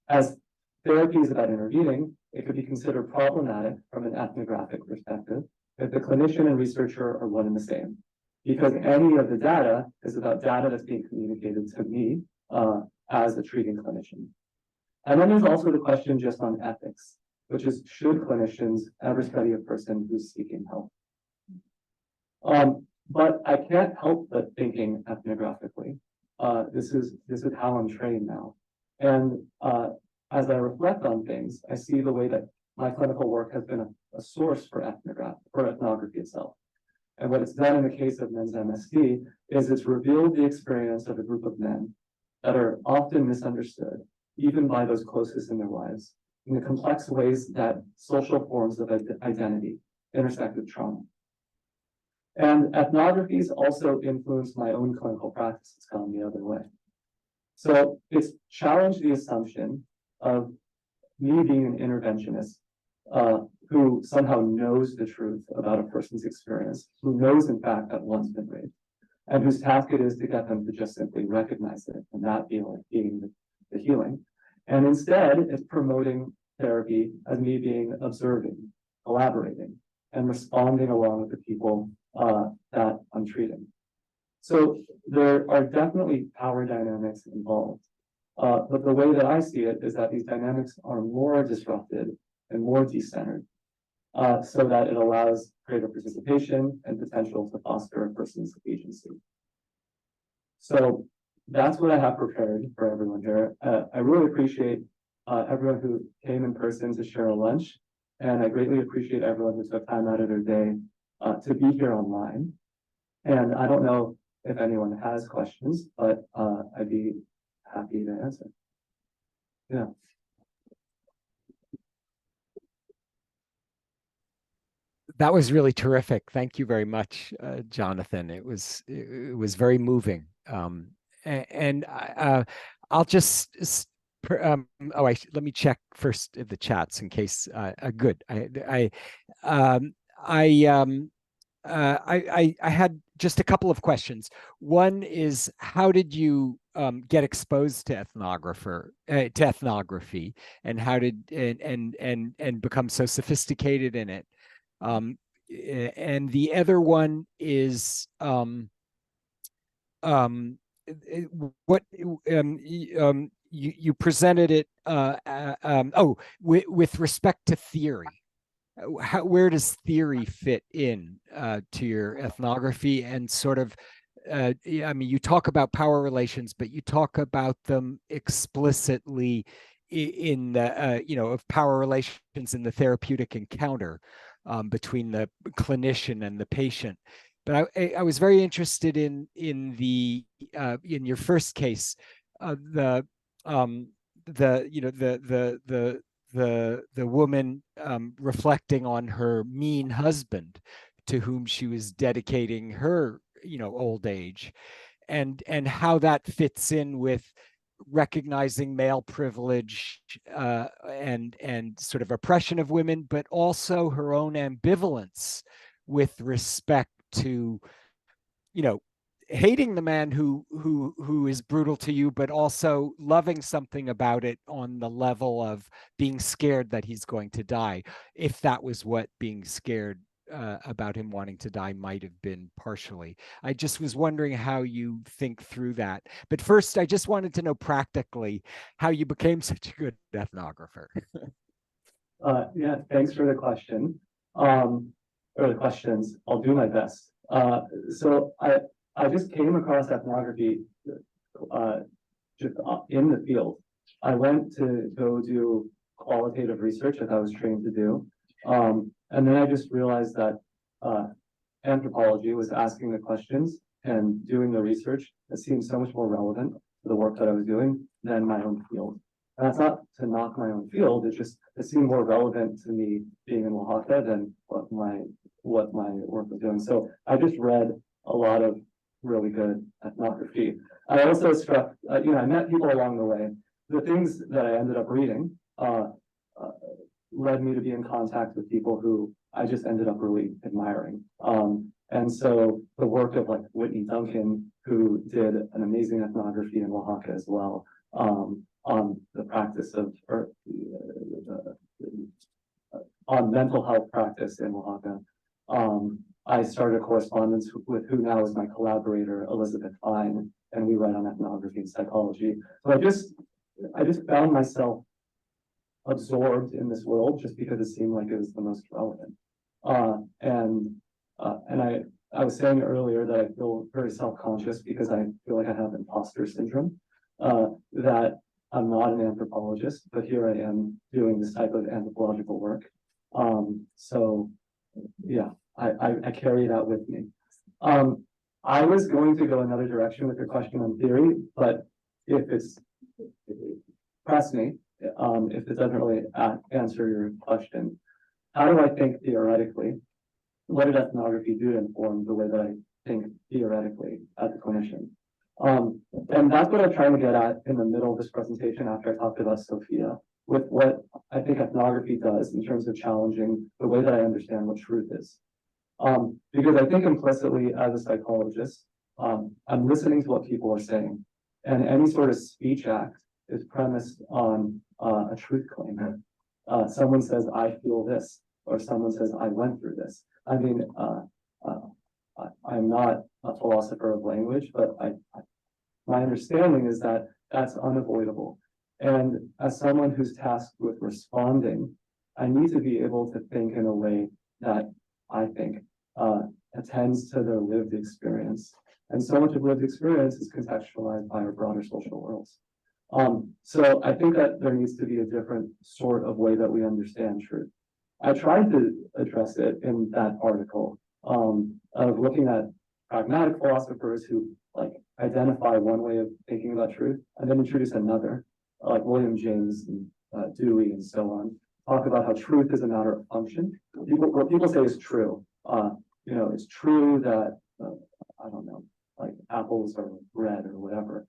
as therapy is about intervening, it could be considered problematic from an ethnographic perspective if the clinician and researcher are one and the same, because any of the data is about data that's being communicated to me as a treating clinician. And then there's also the question just on ethics, which is, should clinicians ever study a person who's seeking help? But I can't help but thinking ethnographically. This is how I'm trained now. And as I reflect on things, I see the way that my clinical work has been a source for ethnography itself. And what it's done in the case of men's MSD is it's revealed the experience of a group of men that are often misunderstood, even by those closest in their lives, in the complex ways that social forms of identity intersect with trauma. And ethnographies also influenced my own clinical practice. It's gone the other way. So it's challenged the assumption of me being an interventionist who somehow knows the truth about a person's experience, who knows, in fact, that one's been raped, and whose task it is to get them to just simply recognize it and not be like being the healing. And instead, it's promoting therapy as me being observing, collaborating, and responding along with the people that I'm treating. So there are definitely power dynamics involved. But the way that I see it is that these dynamics are more disrupted and more decentered, so that it allows greater participation and potential to foster a person's agency. So that's what I have prepared for everyone here. I really appreciate everyone who came in person to share a lunch, and I greatly appreciate everyone who took time out of their day to be here online. And I don't know if anyone has questions, but I'd be happy to answer. Yeah. That was really terrific. Thank you very much, Jonathan. It was very moving. And I'll just let me check first the chats in case. Good. I had just a couple of questions. One is, how did you get exposed to ethnography, and how did and become so sophisticated in it? And the other one is, what you presented it. With respect to theory. Where does theory fit in to your ethnography, and sort of, I mean, you talk about power relations, but you talk about them explicitly in the, of power relations in the therapeutic encounter between the clinician and the patient. But I was very interested in your first case, the woman reflecting on her mean husband, to whom she was dedicating her old age, and how that fits in with recognizing male privilege and sort of oppression of women, but also her own ambivalence with respect to hating the man who is brutal to you, but also loving something about it on the level of being scared that he's going to die, if that was what being scared about him wanting to die might have been partially. I just was wondering how you think through that. But first, I just wanted to know practically how you became such a good ethnographer. Yeah, thanks for the question. Or the questions. I'll do my best. So I just came across ethnography just in the field. I went to go do qualitative research that I was trained to do. And then I just realized that anthropology was asking the questions and doing the research that seemed so much more relevant to the work that I was doing than my own field. And that's not to knock my own field, it seemed more relevant to me being in Oaxaca than what my work was doing. So I just read a lot of really good ethnography. I also struck, I met people along the way. The things that I ended up reading led me to be in contact with people who I just ended up really admiring. And so the work of like Whitney Duncan, who did an amazing ethnography in Oaxaca as well, on the practice of, on mental health practice in Oaxaca. I started a correspondence with who now is my collaborator, Elizabeth Fine, and we write on ethnography and psychology. So I just found myself absorbed in this world just because it seemed like it was the most relevant. And I was saying earlier that I feel very self-conscious because I feel like I have imposter syndrome, that I'm not an anthropologist, but here I am doing this type of anthropological work. So yeah, I carry it out with me. I was going to go another direction with your question on theory, but press me, if it doesn't really answer your question. How do I think theoretically? What did ethnography do to inform the way that I think theoretically as a clinician? And that's what I'm trying to get at in the middle of this presentation after I talked about Sophia, with what I think ethnography does in terms of challenging the way that I understand what truth is. Because I think implicitly as a psychologist, I'm listening to what people are saying, and any sort of speech act is premised on a truth claim. Someone says, I feel this, or someone says, I went through this. I mean, I'm not a philosopher of language, but my understanding is that that's unavoidable. And as someone who's tasked with responding, I need to be able to think in a way that I think attends to their lived experience. And so much of lived experience is contextualized by our broader social worlds. So I think that there needs to be a different sort of way that we understand truth. I tried to address it in that article of looking at pragmatic philosophers who like identify one way of thinking about truth and then introduce another, like William James and Dewey and so on. Talk about how truth is a matter of function. What people say is true. It's true that I don't know, like apples are red or whatever.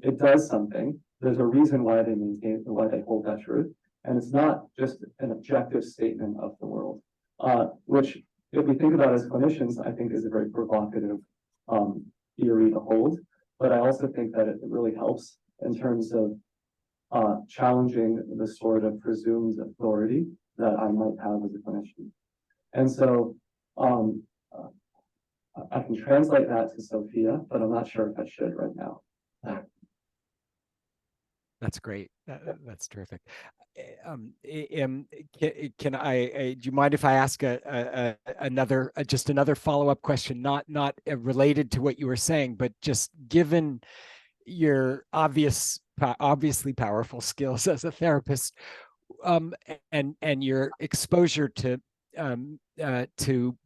It does something. There's a reason why they hold that truth. And it's not just an objective statement of the world, which if we think about it as clinicians, I think is a very provocative theory to hold. But I also think that it really helps in terms of challenging the sort of presumed authority that I might have as a clinician. And so I can translate that to Sophia, but I'm not sure if I should right now. That's great. That's terrific. Can I? Do you mind if I ask another follow-up question, not related to what you were saying, but just given your obviously powerful skills as a therapist, and your exposure to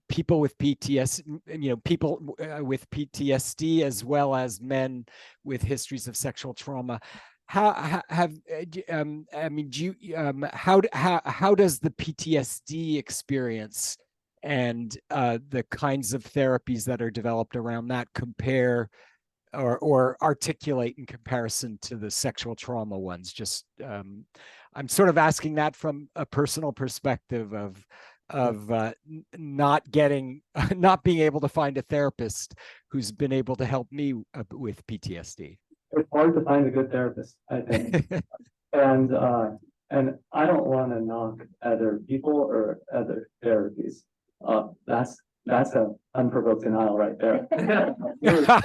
people with PTSD, people with PTSD as well as men with histories of sexual trauma. How does the PTSD experience and the kinds of therapies that are developed around that compare or articulate in comparison to the sexual trauma ones? Just I'm sort of asking that from a personal perspective of not being able to find a therapist who's been able to help me with PTSD. It's hard to find a good therapist, I think. and I don't want to knock other people or other therapies. That's an unprovoked denial right there. Yeah.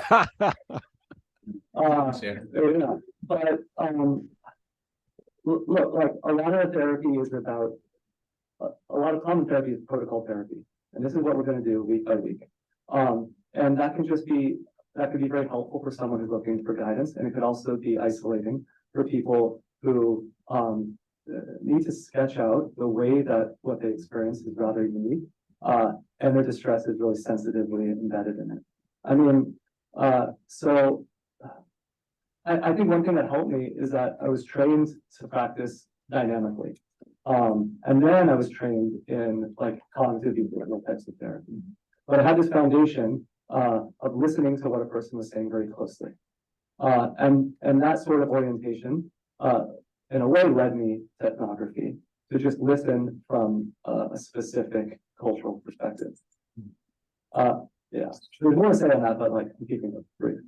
But look, like a lot of therapy is about a lot of common therapy is protocol therapy, and this is what we're going to do week by week. And that could be very helpful for someone who's looking for guidance, and it could also be isolating for people who need to sketch out the way that what they experience is rather unique, and their distress is really sensitively embedded in it. I mean, so I think one thing that helped me is that I was trained to practice dynamically. And then I was trained in like cognitive behavioral types of therapy. But I had this foundation of listening to what a person was saying very closely. And that sort of orientation, in a way, led me to ethnography, to just listen from a specific cultural perspective. Yeah, there's more to say on that, but like I'm keeping it brief.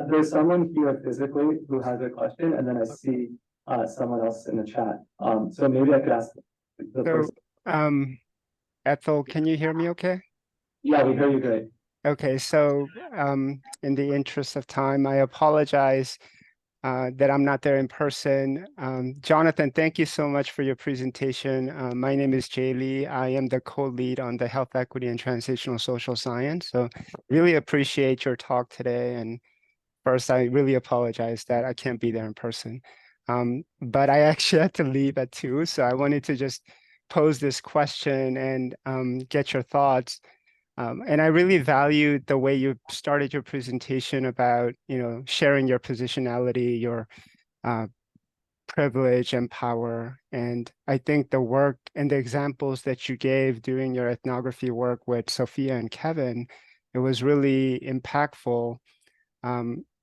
There's someone here physically who has a question, and then I see someone else in the chat. So maybe I could ask the person. Ethel, can you hear me okay? Yeah, we hear you great. Okay, so in the interest of time, I apologize that I'm not there in person. Jonathan, thank you so much for your presentation. My name is Jay Lee. I am the co-lead on the Health Equity and Transitional Social Science. So really appreciate your talk today. And first, I really apologize that I can't be there in person. But I actually had to leave at 2, so I wanted to just pose this question and get your thoughts. And I really valued the way you started your presentation about, sharing your positionality, your privilege and power. And I think the work and the examples that you gave during your ethnography work with Sophia and Kevin, it was really impactful.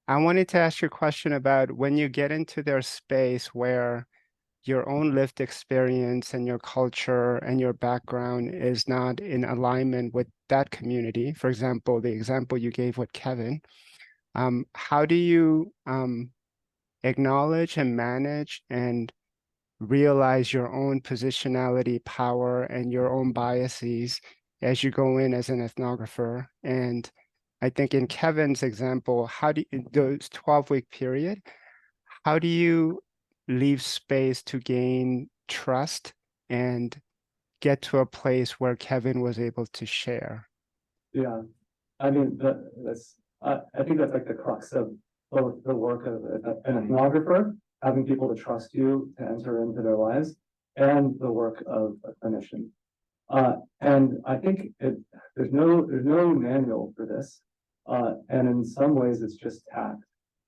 I wanted to ask you a question about when you get into their space where your own lived experience and your culture and your background is not in alignment with that community. For example, the example you gave with Kevin, how do you acknowledge and manage and realize your own positionality, power, and your own biases as you go in as an ethnographer? And I think in Kevin's example, in those 12-week period, how do you leave space to gain trust and get to a place where Kevin was able to share? Yeah, I mean, I think that's like the crux of both the work of an ethnographer, having people to trust you to enter into their lives, and the work of a clinician. And I think there's no manual for this, and in some ways it's just tact.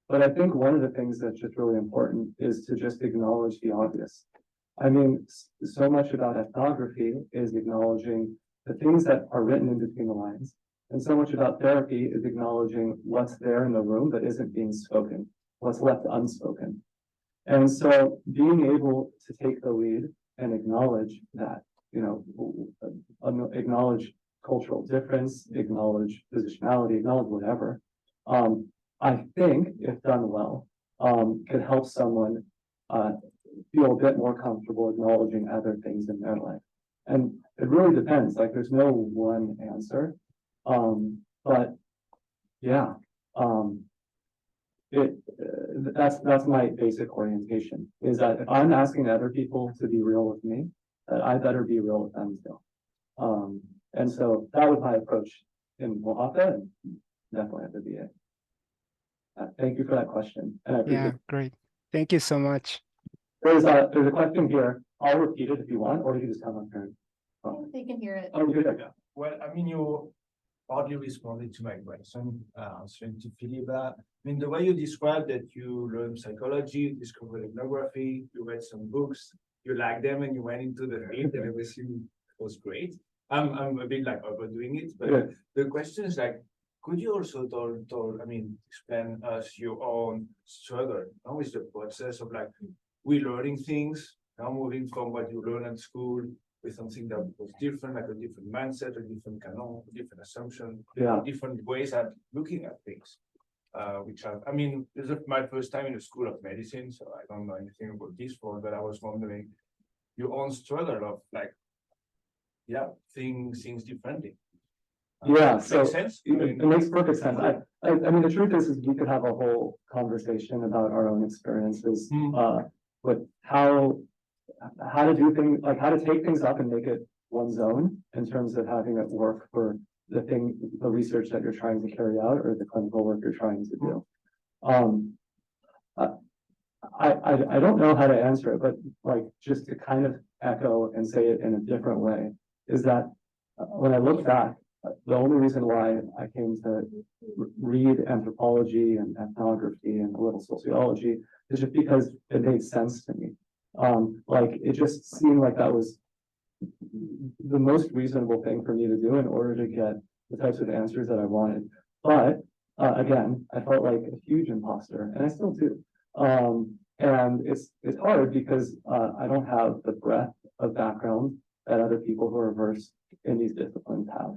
But I think one of the things that's just really important is to just acknowledge the obvious. I mean, so much about ethnography is acknowledging the things that are written in between the lines. And so much about therapy is acknowledging what's there in the room that isn't being spoken, what's left unspoken. And so being able to take the lead and acknowledge that, acknowledge cultural difference, acknowledge positionality, acknowledge whatever. I think, if done well, could help someone feel a bit more comfortable acknowledging other things in their life. And it really depends. Like, there's no one answer. But yeah, that's my basic orientation. Is that if I'm asking other people to be real with me, that I better be real with them too. And so that was my approach in Oaxaca and definitely at the VA. Thank you for that question. And I appreciate Yeah, great. Thank you so much. there's a question here. I'll repeat it if you want, or you can just come up here. They can hear it. Oh, good. Well, I mean, you partly responded to my question, answering to Philip. I mean, the way you described that you learned psychology, you discovered ethnography, you read some books, you liked them, and you went into the field, and everything was great. I'm a bit like overdoing it, but Yeah. the question is like, could you also explain us your own struggle? How is the process of like relearning things, now moving from what you learned at school with something that was different, like a different mindset, a different canon, a different assumption, Yeah. different ways of looking at things. This is my first time in the School of Medicine, so I don't know anything about this one, but I was wondering your own struggle of like, things differently. Yeah, Makes so sense? it makes perfect sense. I mean, the truth is we could have a whole conversation about our own experiences, with how to do things, like how to take things up and make it one's own in terms of having it work for the research that you're trying to carry out or the clinical work you're trying to do. I don't know how to answer it, but like just to kind of echo and say it in a different way is that when I look back, the only reason why I came to read anthropology and ethnography and a little sociology is just because it made sense to me. Like it just seemed like that was the most reasonable thing for me to do in order to get the types of answers that I wanted. But again, I felt like a huge imposter, and I still do. And it's hard because I don't have the breadth of background that other people who are versed in these disciplines have.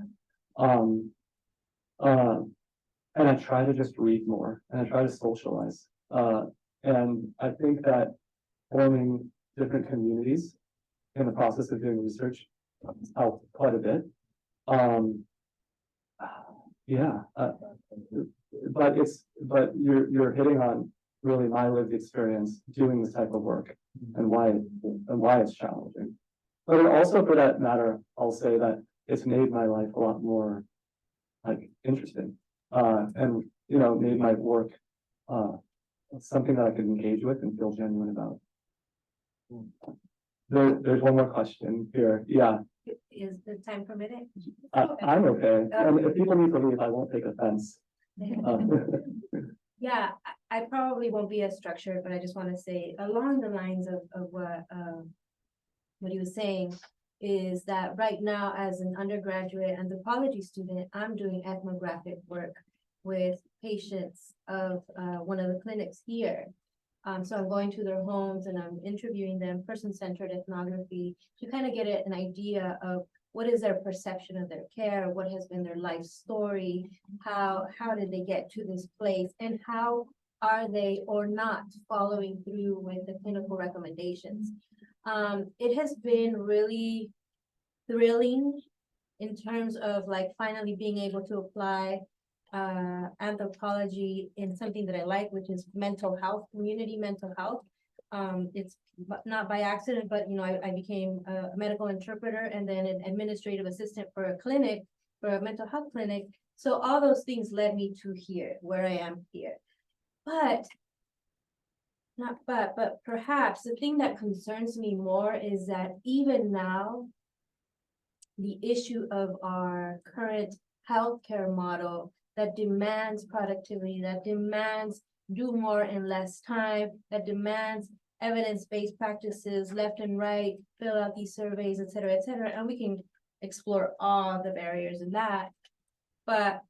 And I try to just read more and I try to socialize. And I think that forming different communities in the process of doing research helped quite a bit. But you're hitting on really my lived experience doing this type of work and why it's challenging. But also, for that matter, I'll say that it's made my life a lot more like interesting, and made my work something that I could engage with and feel genuine about. There's one more question here. Yeah. Is the time permitted? I'm okay. And if people need to leave, I won't take offense. Yeah, I probably won't be as structured, but I just want to say along the lines of what he was saying is that right now as an undergraduate anthropology student, I'm doing ethnographic work with patients of one of the clinics here. So I'm going to their homes and I'm interviewing them, person-centered ethnography, to kind of get an idea of what is their perception of their care, what has been their life story, how did they get to this place, and how are they or not following through with the clinical recommendations. It has been really thrilling in terms of like finally being able to apply anthropology in something that I like, which is mental health, community mental health. It's not by accident, but I became a medical interpreter and then an administrative assistant for a clinic, for a mental health clinic. So all those things led me to here, where I am here. But perhaps the thing that concerns me more is that even now, the issue of our current healthcare model that demands productivity, that demands do more in less time, that demands evidence-based practices left and right, fill out these surveys, et cetera, and we can explore all the barriers in that. But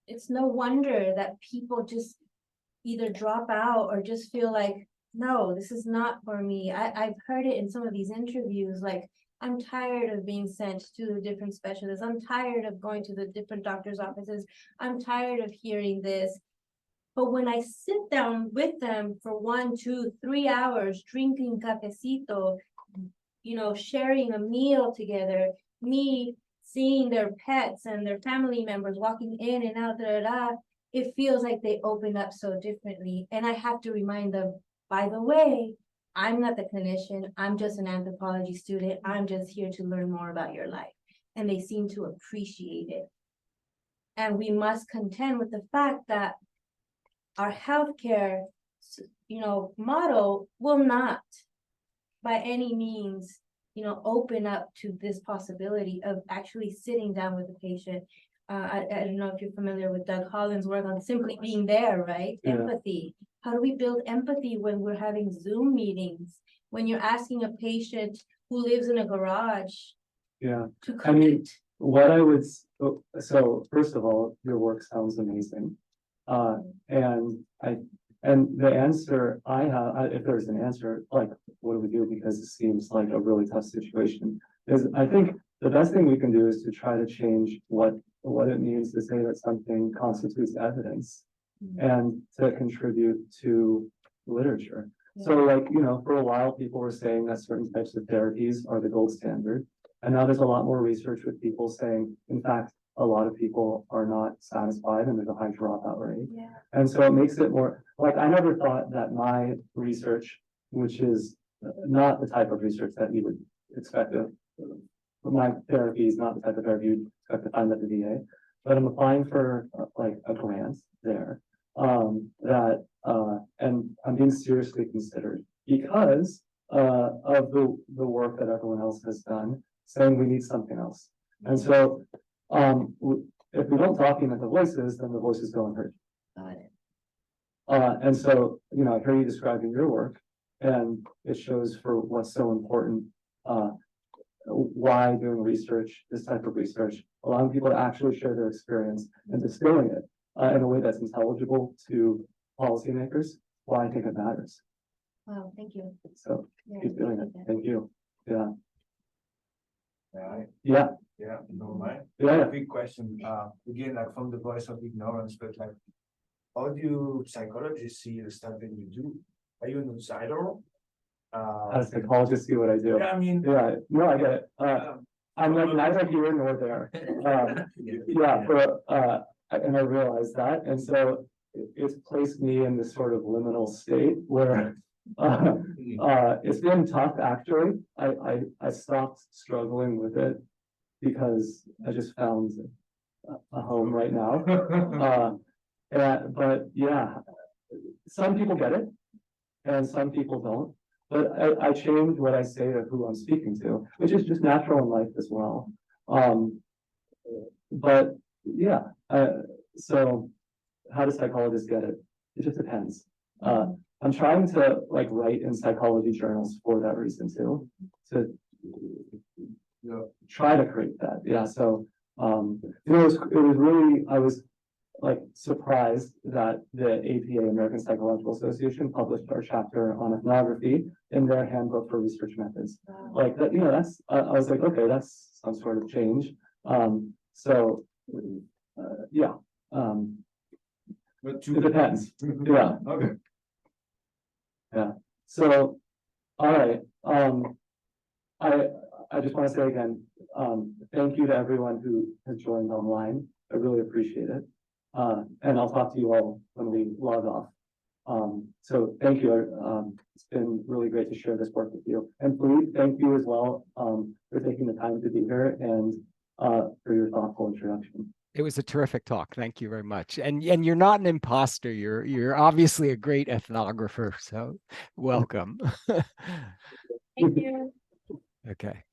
it's no wonder that people just either drop out or just feel like, no, this is not for me. I've heard it in some of these interviews, like I'm tired of being sent to the different specialists. I'm tired of going to the different doctor's offices. I'm tired of hearing this. But when I sit down with them for 1, 2, 3 hours, drinking cafecito, you know, sharing a meal together, me seeing their pets and their family members walking in and out, it feels like they open up so differently. And I have to remind them, by the way, I'm not the clinician. I'm just an anthropology student. I'm just here to learn more about your life. And they seem to appreciate it. And we must contend with the fact that our healthcare, you know, model will not by any means, you know, open up to this possibility of actually sitting down with the patient. I don't know if you're familiar with Doug Holland's work on simply being there, right? Yeah. Empathy. How do we build empathy when we're having Zoom meetings? When you're asking a patient who lives in a garage Yeah. to I mean, connect? what I would, so first of all, your work sounds amazing. And the answer I have, if there's an answer, like, what do we do? Because it seems like a really tough situation. Is I think the best thing we can do is to try to change what it means to say that something constitutes evidence and to contribute to literature. So like, you know, for a while, people were saying that certain types of therapies are the gold standard. And now there's a lot more research with people saying, in fact, a lot of people are not satisfied and there's a high dropout rate. Yeah. And so it makes it more, like, I never thought that my research, which is not the type of research that you would expect of, my therapy is not the type of therapy you'd expect to find at the VA, but I'm applying for like a grant there, and I'm being seriously considered because of the work that everyone else has done, saying we need something else. And so if we don't document the voices, then the voices go unheard. Got it. And so, you know, I hear you describing your work, and it shows for what's so important, why doing research, this type of research, allowing people to actually share their experience and distilling it in a way that's intelligible to policymakers, why I think it matters. Wow, thank you. So Yeah, keep doing it. appreciate that. Thank you. Yeah. Right. Yeah. Yeah, no mind. Yeah. Big question. Again, like from the voice of ignorance, but like, how do you psychologists see the stuff that you do? Are you an outsider? As a psychologist, see what I do. Yeah, I mean, Yeah, no, I get it. I'm like neither here nor there. And I realize that, and so it's placed me in this sort of liminal state where it's been tough actually. I stopped struggling with it because I just found a home right now. But yeah, some people get it and some people don't. But I change what I say to who I'm speaking to, which is just natural in life as well. But yeah, so how do psychologists get it? It just depends. I'm trying to like write in psychology journals for that reason too, to try to create that. Yeah. So you know, it was really, I was like surprised that the APA, American Psychological Association, published our chapter on ethnography in their handbook for research methods. Wow. Like that, you know, that's I was like, okay, that's some sort of change. So yeah, but it depends. Yeah. Okay. Yeah. So all right. I just want to say again, thank you to everyone who has joined online. I really appreciate it. And I'll talk to you all when we log off. So thank you. It's been really great to share this work with you. And please, thank you as well for taking the time to be here and for your thoughtful introduction. It was a terrific talk. Thank you very much. And you're not an imposter. You're obviously a great ethnographer. So welcome. Thank you. Okay.